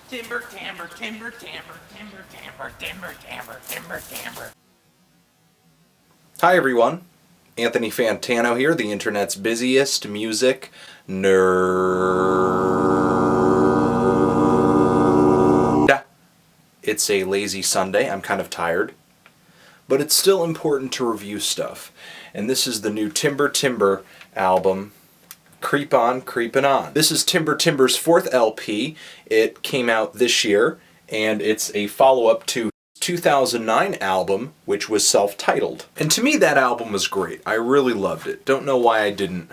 Timbre, timbre, timbre, timbre, timbre, timbre, timbre, timbre, timbre, timbre. Hi everyone, Anthony Fantano here, the internet's busiest music nerd. It's a lazy Sunday, I'm kind of tired, but it's still important to review stuff. And this is the new Timbre album, Creepin On. This is Timbre's fourth LP. It came out this year, and it's a follow-up to 2009 album, which was self-titled. And to me, that album was great. I really loved it. Don't know why I didn't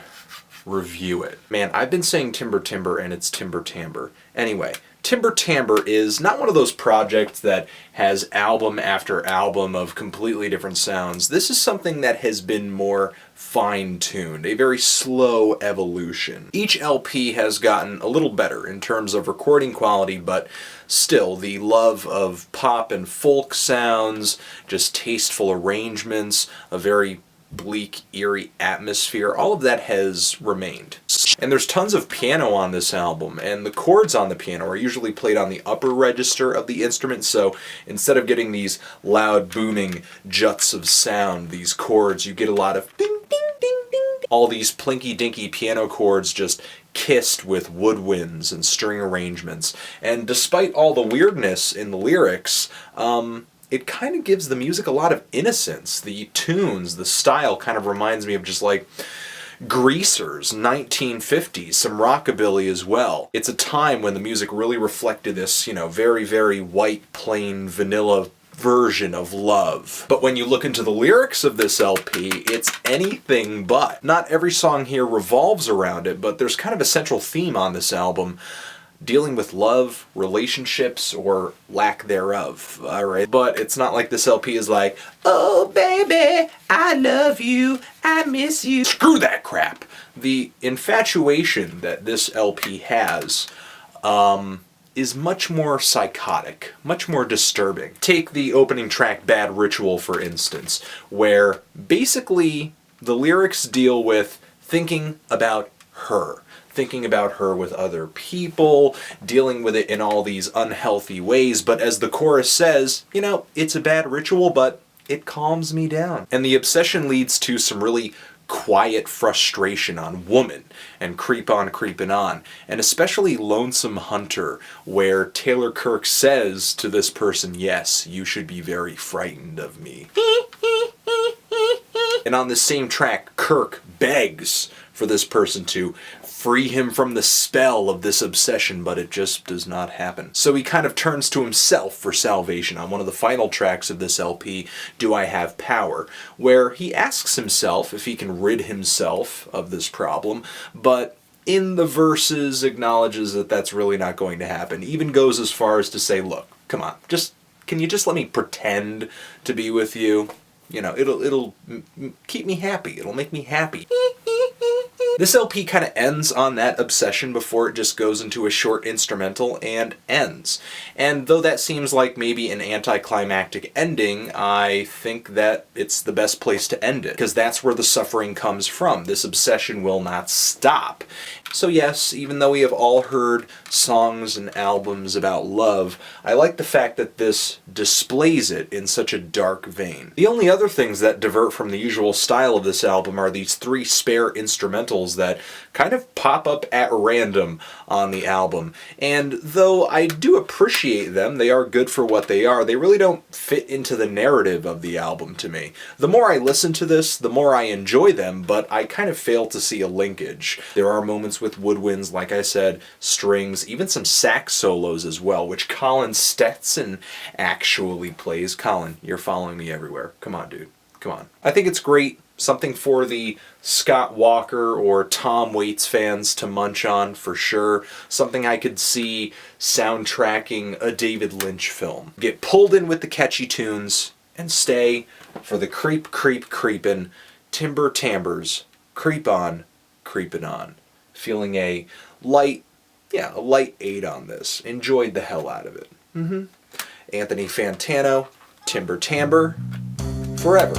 review it. Man, I've been saying Timbre, and it's Timbre. Anyway, Timbre is not one of those projects that has album after album of completely different sounds. This is something that has been more fine-tuned, a very slow evolution. Each LP has gotten a little better in terms of recording quality, but still, the love of pop and folk sounds, just tasteful arrangements, a very bleak, eerie atmosphere, all of that has remained. And there's tons of piano on this album, and the chords on the piano are usually played on the upper register of the instrument, so instead of getting these loud, booming juts of sound, these chords, you get a lot of ding, ding, ding, ding. All these plinky-dinky piano chords just kissed with woodwinds and string arrangements. And despite all the weirdness in the lyrics, it kind of gives the music a lot of innocence. The tunes, the style kind of reminds me of just like Greasers, 1950s, some rockabilly as well. It's a time when the music really reflected this, very, very white, plain, vanilla version of love. But when you look into the lyrics of this LP, it's anything but. Not every song here revolves around it, but there's kind of a central theme on this album dealing with love, relationships, or lack thereof, alright? But it's not like this LP is like, oh baby, I love you, I miss you. Screw that crap. The infatuation that this LP has is much more psychotic, much more disturbing. Take the opening track, Bad Ritual, for instance, where basically the lyrics deal with thinking about her with other people, dealing with it in all these unhealthy ways, but as the chorus says, it's a bad ritual, but it calms me down. And the obsession leads to some really quiet frustration on Woman and Creepin On, and especially Lonesome Hunter, where Taylor Kirk says to this person, yes, you should be very frightened of me. And on the same track, Kirk begs for this person to free him from the spell of this obsession, but it just does not happen. So he kind of turns to himself for salvation on one of the final tracks of this LP, Do I Have Power?, where he asks himself if he can rid himself of this problem, but in the verses acknowledges that that's really not going to happen. Even goes as far as to say, look, come on, can you just let me pretend to be with you? It'll keep me happy. It'll make me happy. This LP kind of ends on that obsession before it just goes into a short instrumental and ends. And though that seems like maybe an anticlimactic ending, I think that it's the best place to end it, because that's where the suffering comes from. This obsession will not stop. So yes, even though we have all heard songs and albums about love, I like the fact that this displays it in such a dark vein. The only other things that divert from the usual style of this album are these 3 spare instrumentals that kind of pop up at random on the album. And though I do appreciate them, they are good for what they are, they really don't fit into the narrative of the album to me. The more I listen to this, the more I enjoy them, but I kind of fail to see a linkage. There are moments with woodwinds, like I said, strings, even some sax solos as well, which Colin Stetson actually plays. Colin, you're following me everywhere. Come on, dude. Come on. I think it's great. Something for the Scott Walker or Tom Waits fans to munch on, for sure. Something I could see soundtracking a David Lynch film. Get pulled in with the catchy tunes and stay for the creepin', Timbre's Creepin On. Feeling a light 8 on this. Enjoyed the hell out of it. Anthony Fantano, Timbre, forever.